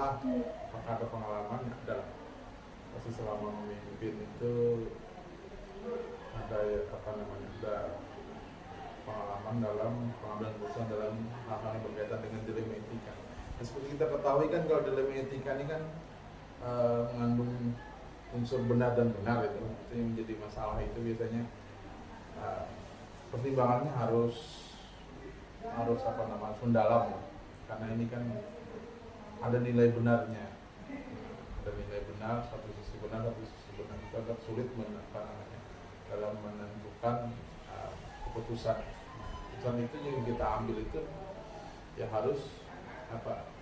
lah, apakah ada pengalaman? Ada. Pasti selama memimpin itu ada ada pengalaman dalam pengambilan keputusan dalam hal-hal yang berkaitan dengan dilema etika. Dan seperti kita ketahui kan kalau dilema etika ini kan mengandung unsur benar dan benar itu yang menjadi masalah itu biasanya pertimbangannya harus mendalam, karena ini kan ada nilai benarnya, satu sisi benar itu agak sulit dalam menentukan keputusan itu yang kita ambil itu ya harus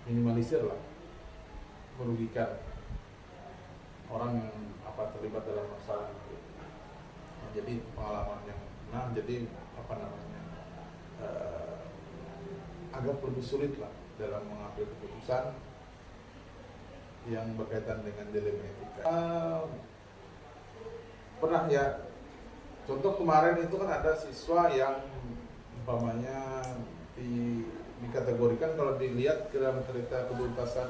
minimalisir lah, merugikan orang yang terlibat dalam masalah itu. Nah, jadi pengalaman yang jadi agak lebih sulit lah dalam mengambil keputusan yang berkaitan dengan dilema etika. Pernah ya, contoh kemarin itu kan ada siswa yang umpamanya dikategorikan kalau dilihat ke dalam cerita ketuntasan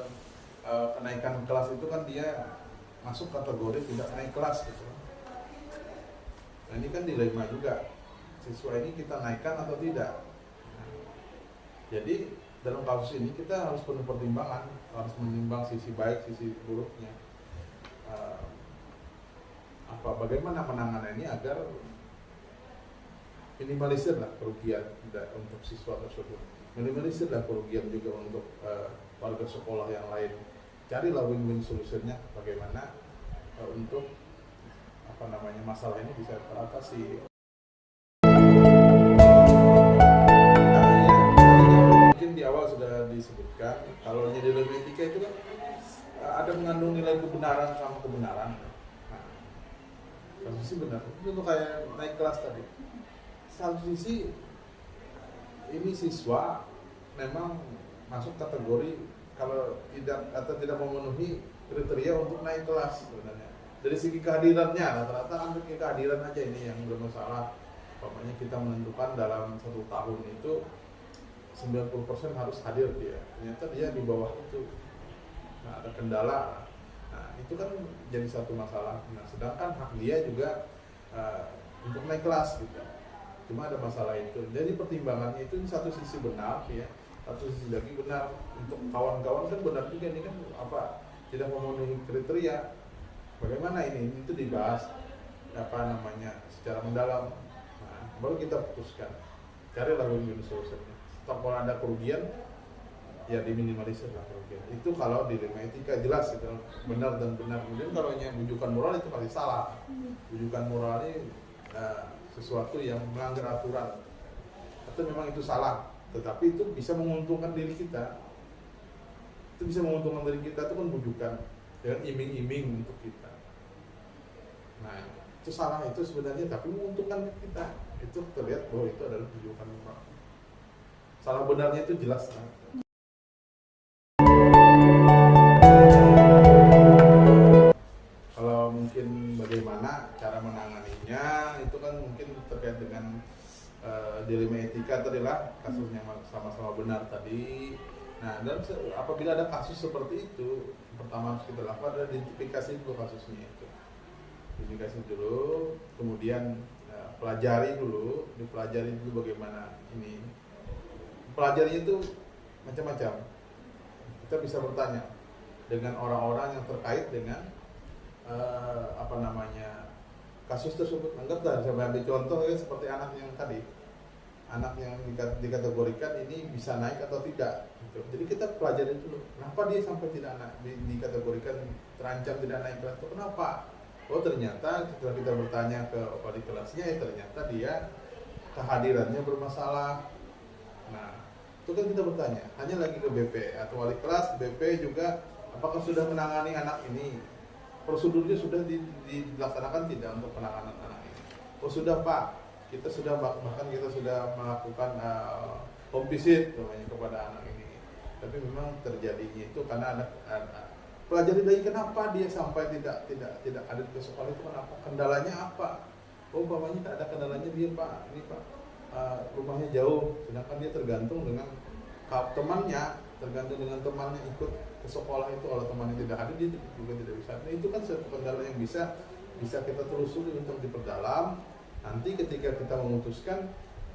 kenaikan kelas itu kan dia masuk kategori tidak naik kelas gitu. Nah ini kan dilema juga, siswa ini kita naikkan atau tidak. Jadi dalam kasus ini kita harus penuh pertimbangan, harus menimbang sisi baik, sisi buruknya. Bagaimana menangannya agar minimalisir lah kerugian untuk siswa tersebut, minimalisir lah kerugian juga untuk warga sekolah yang lain. Carilah win-win solusinya, bagaimana untuk masalah ini bisa teratasi. Mungkin di awal sudah disebutkan kalau dilema etika itu kan ada mengandung nilai kebenaran sama kebenaran. Satu sisi benar, itu kayak naik kelas tadi. Satu sisi ini siswa memang masuk kategori kalau tidak memenuhi kriteria untuk naik kelas sebenarnya. Dari segi kehadirannya rata-rata hampir kehadiran aja ini yang bermasalah. Pokoknya kita menentukan dalam 1 tahun itu 90% harus hadir dia. Ternyata dia di bawah itu. Nah, ada kendala. Nah, itu kan jadi satu masalah. Nah, sedangkan hak dia juga untuk naik kelas gitu. Cuma ada masalah itu. Jadi pertimbangannya itu satu sisi benar ya, satu sisi lagi benar. Untuk kawan-kawan kan benar juga ini kan tidak memenuhi kriteria. Bagaimana ini itu dibahas secara mendalam. Nah, baru kita putuskan. Carilah win-win solusinya. Kalau ada kerugian ya diminimalisir lah kerugian. Itu kalau dilema etika jelas itu benar dan benar. Kemudian kalau yang bujukan moral itu pasti salah. Bujukan moral ini sesuatu yang melanggar aturan. Atau memang itu salah, tetapi itu bisa menguntungkan diri kita. Itu bisa menguntungkan diri kita, itu kan bujukan dengan iming-iming untuk kita. Nah, itu salah itu sebenarnya, tapi menguntungkan kita. Itu terlihat bahwa itu adalah bujukan moral. Salah benarnya itu jelas. Kalau mungkin bagaimana cara menanganinya, itu kan mungkin terkait dengan dilema etika tadi lah, kasusnya sama-sama benar tadi. Nah, dan apabila ada kasus seperti itu, pertama harus kita lakukan adalah identifikasi dulu kasusnya itu. Identifikasi dulu, kemudian dipelajari dulu bagaimana ini. Pelajarinya itu macam-macam. Kita bisa bertanya dengan orang-orang yang terkait dengan kasus tersebut. Anggaplah saya ambil contoh ya, seperti anak yang tadi, anak yang dikategorikan ini bisa naik atau tidak. Jadi kita pelajari dulu, kenapa dia sampai tidak dikategorikan terancam tidak naik kelas itu kenapa? Oh ternyata setelah kita bertanya ke wali kelasnya, ternyata dia kehadirannya bermasalah. Nah itu kan kita bertanya, tanya lagi ke BP atau wali kelas, BP juga apakah sudah menangani anak ini? Prosedurnya sudah dilaksanakan tidak untuk penanganan anak ini? Oh sudah Pak, kita sudah melakukan home visit kepada anak ini. Tapi memang terjadinya itu karena anak pelajari lagi kenapa dia sampai tidak ada ke sekolah itu, kenapa, kendalanya apa? Oh bapaknya ada kendalanya dia Pak, ini Pak rumahnya jauh, sedangkan dia tergantung dengan temannya ikut ke sekolah itu, kalau temannya tidak hadir dia juga tidak bisa. Nah itu kan satu kendala yang bisa kita telusuri untuk diperdalam. Nanti ketika kita memutuskan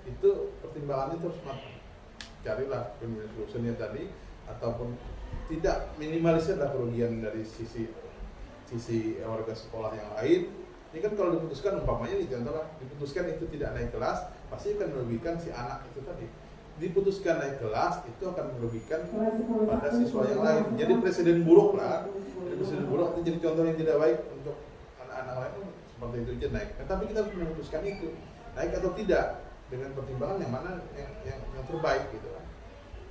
itu pertimbangannya terus matang. Carilah win-win solutionnya tadi, ataupun tidak minimalisirlah kerugian dari sisi warga sekolah yang lain. Ini kan kalau diputuskan, umpamanya nih contohnya diputuskan itu tidak naik kelas, pasti akan merugikan si anak itu tadi. Diputuskan naik kelas itu akan merugikan pada siswa yang lain. Jadi presiden buruk lah. Jadi presiden buruk itu jadi contoh yang tidak baik untuk anak-anak lain, seperti itu aja naik. Nah, tapi kita harus memutuskan itu naik atau tidak dengan pertimbangan yang mana yang terbaik gitu kan.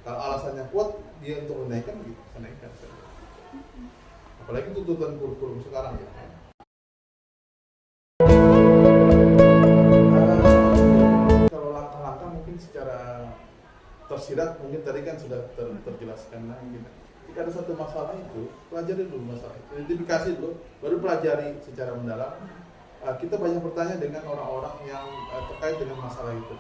Kalau alasannya kuat dia untuk menaikkan, bisa naikkan. Apalagi tuntutan kurikulum sekarang ya. Kalau langkah-langkah mungkin secara tersirat mungkin tadi kan sudah terjelaskan lah gitu. Jika ada satu masalah itu, pelajari dulu masalah itu, identifikasi dulu, baru pelajari secara mendalam. Kita banyak bertanya dengan orang-orang yang terkait dengan masalah itu,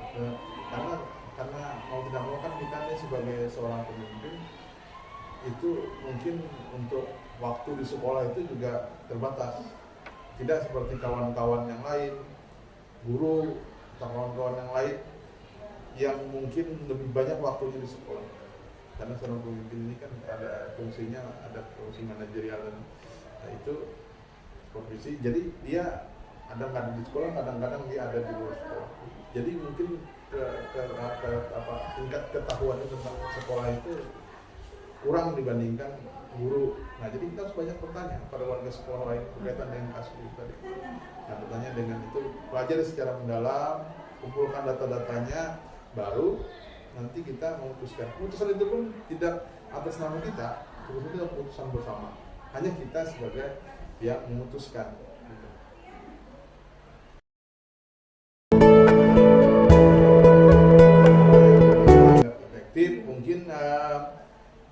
karena mau tidak mau kan kita ini sebagai seorang pemimpin itu mungkin untuk waktu di sekolah itu juga terbatas, tidak seperti kawan-kawan yang lain, guru atau kawan-kawan yang lain yang mungkin lebih banyak waktunya di sekolah. Karena seorang pemimpin ini kan ada fungsinya, ada fungsi manajerial dan itu profesi. Jadi dia kadang-kadang di sekolah, kadang-kadang dia ada di luar sekolah. Jadi mungkin tingkat ketahuannya tentang sekolah itu kurang dibandingkan guru. Nah, jadi kita harus banyak bertanya pada warga sekolah lain berkaitan dengan kasus itu tadi. Nah, bertanya dengan itu, pelajari secara mendalam, kumpulkan data-datanya, baru nanti kita memutuskan. Keputusan itu pun tidak atas nama kita, itu keputusan bersama. Hanya kita sebagai yang memutuskan. Gitu. Efektif mungkin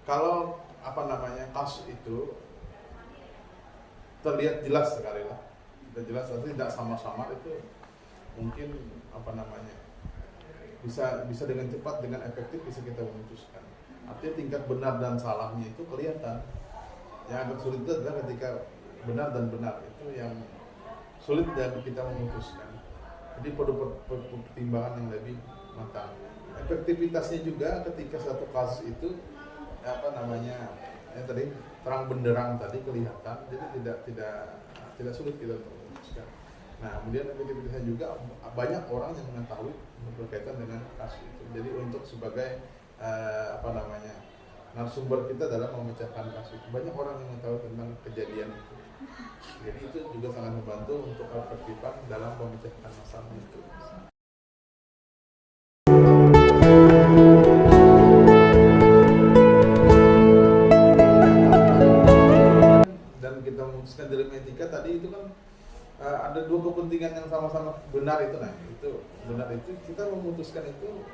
kalau kasus itu terlihat jelas sekali lah, jelas tapi tidak sama-sama itu mungkin bisa dengan cepat, dengan efektif bisa kita memutuskan. Artinya tingkat benar dan salahnya itu kelihatan. Yang agak sulit itu adalah ketika benar dan benar itu yang sulit dan kita memutuskan. Jadi perlu pertimbangan yang lebih matang. Efektivitasnya juga ketika satu kasus itu yang tadi terang benderang tadi kelihatan, jadi tidak sulit kita untuk memutuskan. Nah, kemudian efektivitasnya juga banyak orang yang mengetahui berkaitan dengan kasus itu. Jadi untuk sebagai narasumber kita dalam memecahkan kasus itu, banyak orang yang mengetahui tentang kejadian itu. Jadi itu juga sangat membantu untuk ketertiban dalam memecahkan masalah itu. Dan kita memutuskan dilema etika tadi itu kan ada dua kepentingan yang sama-sama benar itu. Nah, itu benar itu kita memutuskan itu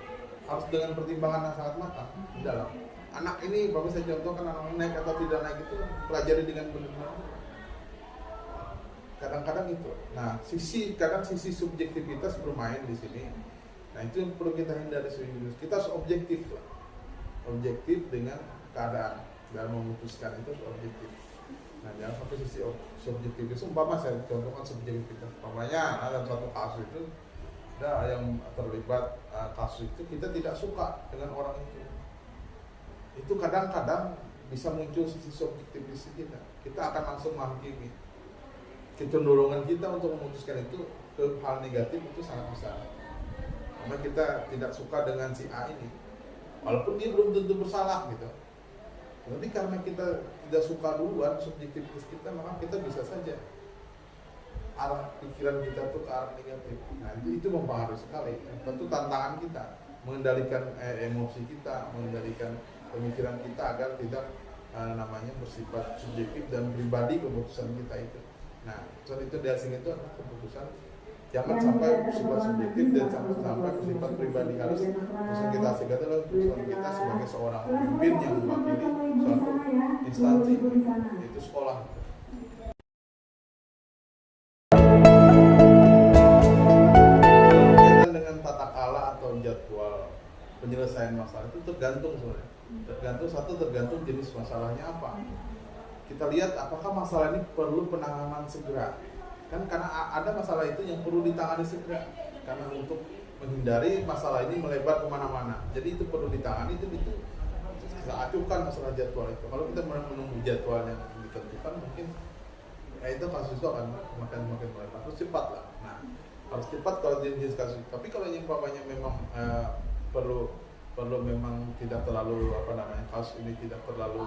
harus dengan pertimbangan yang sangat matang di dalam. Anak ini, bapak saya contohkan, anak naik atau tidak naik itu pelajari dengan benar-benar. Kadang-kadang itu. Nah, kadang sisi subjektivitas bermain di sini. Nah, itu yang perlu kita hindari sendiri. Kita harus objektif lah. Objektif dengan keadaan dalam memutuskan itu harus objektif. Nah, jangan sampai sisi subjektivitas. Umpama saya contohkan subjektivitas. Umpamanya ada suatu kasus itu, ada yang terlibat kasus itu, kita tidak suka dengan orang itu. Itu kadang-kadang bisa muncul sisi subjektivitas kita. Kita akan langsung menghakimi. Kecenderungan kita untuk memutuskan itu ke hal negatif itu sangat besar. Karena kita tidak suka dengan si A ini, walaupun dia belum tentu bersalah gitu. Tapi karena kita tidak suka duluan subjektivitas kita, maka kita bisa saja arah pikiran kita tuh ke arah negatif. Nah, itu mempengaruhi sekali. Tentu tantangan kita mengendalikan emosi kita, mengendalikan pemikiran kita agar tidak bersifat subjektif dan pribadi keputusan kita itu. Nah, keputusan itu dasing itu adalah keputusan jangan sampai bersifat subjektif dan sampai bersifat pribadi. Harus keputusan kita adalah keputusan kita sebagai seorang pemimpin yang mewakili suatu instansi, yaitu sekolah. Dengan tata kala atau jadwal penyelesaian masalah itu tergantung sebenarnya. tergantung jenis masalahnya apa. Kita lihat apakah masalah ini perlu penanganan segera. Kan karena ada masalah itu yang perlu ditangani segera. Karena untuk menghindari masalah ini melebar kemana-mana. Jadi itu perlu ditangani, itu kita acuhkan masalah jadwal itu. Kalau kita menunggu jadwal yang ditentukan, mungkin itu kasus itu akan makin melebar. Harus cepat lah. Nah, harus cepat kalau jenis kasus. Tapi kalau yang umpamanya memang perlu memang tidak terlalu kasus ini tidak terlalu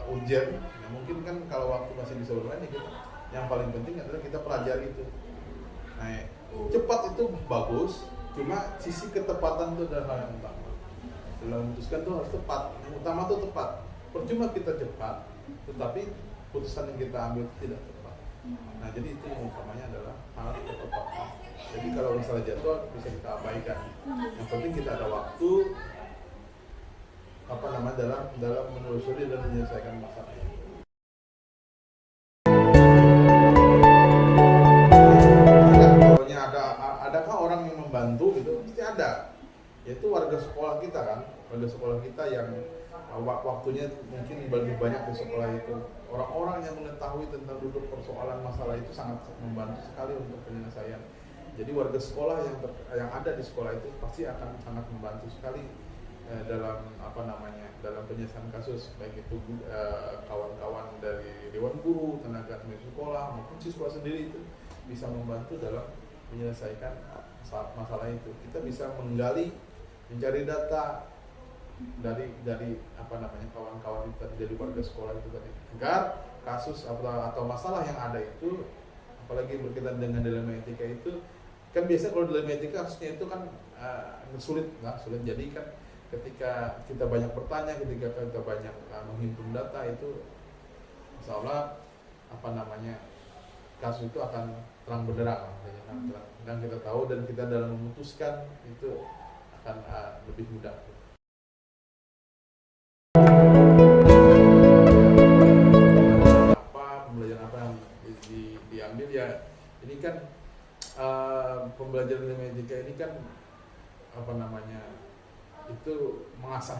urgent, ya mungkin kan kalau waktu masih bisa bermain ya kita, yang paling penting adalah kita pelajari itu. Nah, cepat itu bagus, cuma sisi ketepatan itu adalah hal yang utama. Dalam memutuskan itu harus tepat, yang utama itu tepat. Percuma kita cepat, tetapi putusan yang kita ambil itu tidak tepat. Nah, jadi itu yang utamanya adalah hal ketepatan. Jadi kalau masalah jadwal bisa kita abaikan. Yang penting kita ada waktu dalam menelusuri dan menyelesaikan masalah ini. Adakah orang yang membantu gitu? Pasti ada. Yaitu warga sekolah kita kan, warga sekolah kita yang waktunya mungkin lebih banyak di sekolah itu. Orang-orang yang mengetahui tentang duduk persoalan masalah itu sangat membantu sekali untuk penyelesaian. Jadi warga sekolah yang ada di sekolah itu pasti akan sangat membantu sekali dalam dalam penyelesaian kasus, baik itu kawan-kawan dari dewan guru, tenaga pendidik sekolah maupun siswa sendiri itu bisa membantu dalam menyelesaikan masalah itu. Kita bisa mencari data dari kawan-kawan itu dari warga sekolah itu tadi, agar kasus atau masalah yang ada itu, apalagi berkaitan dengan dilema etika itu, kan biasa kalau dilema etika kasusnya itu kan sulit. Jadi kan ketika kita banyak bertanya, ketika kita banyak menghimpun data itu, insya Allah kasus itu akan terang benderang, dan kita tahu dan kita dalam memutuskan itu akan lebih mudah. Pembelajaran apa yang diambil ya, ini kan pembelajaran ilmu etika ini kan itu mengasah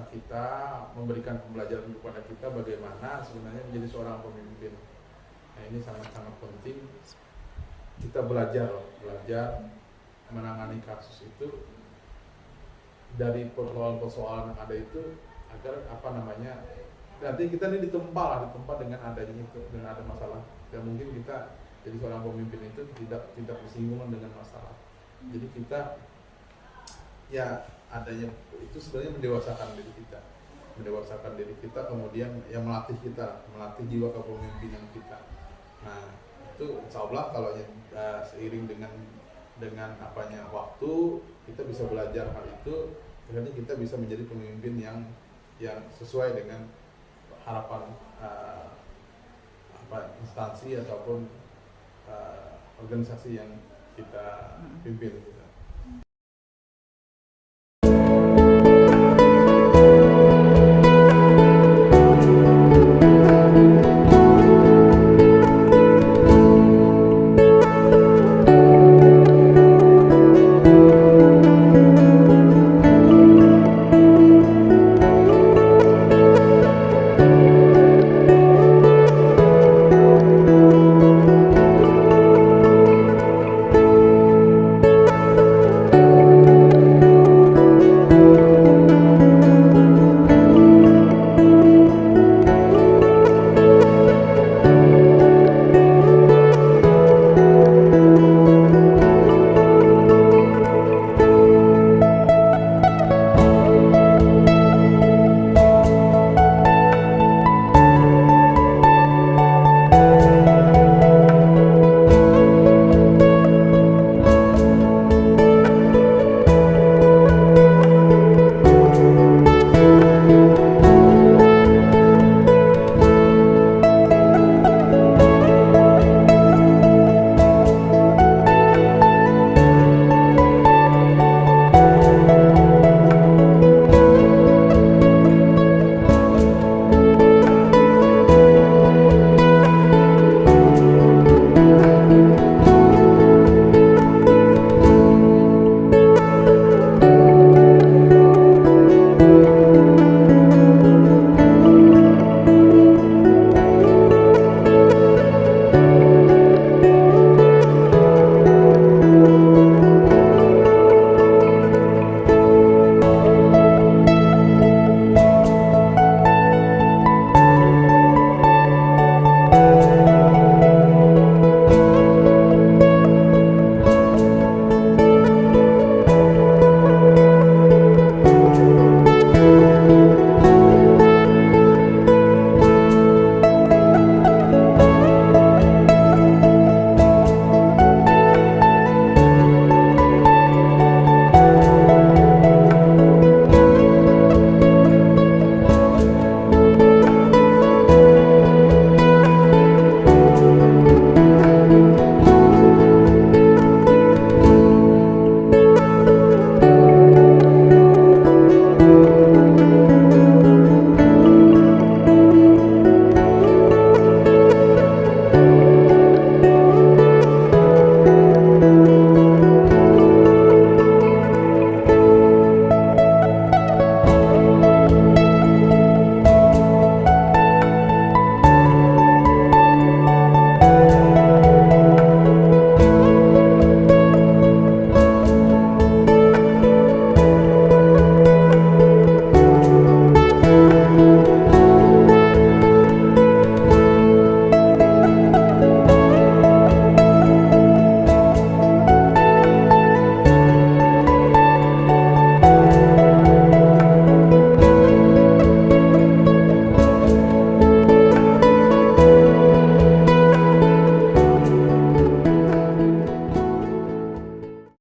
kita, memberikan pembelajaran kepada kita bagaimana sebenarnya menjadi seorang pemimpin. Nah, ini sangat-sangat penting kita belajar menangani kasus itu dari persoalan-persoalan yang ada itu, agar nanti kita ini ditempa dengan adanya itu, dengan ada masalah. Dan mungkin kita jadi seorang pemimpin itu tidak bersinggungan dengan masalah. Jadi kita ya adanya itu sebenarnya mendewasakan diri kita, kemudian yang melatih jiwa kepemimpinan kita. Nah, itu insya Allah kalau seiring dengan waktu kita bisa belajar hal itu, akhirnya kita bisa menjadi pemimpin yang sesuai dengan harapan instansi ataupun organisasi yang kita pimpin.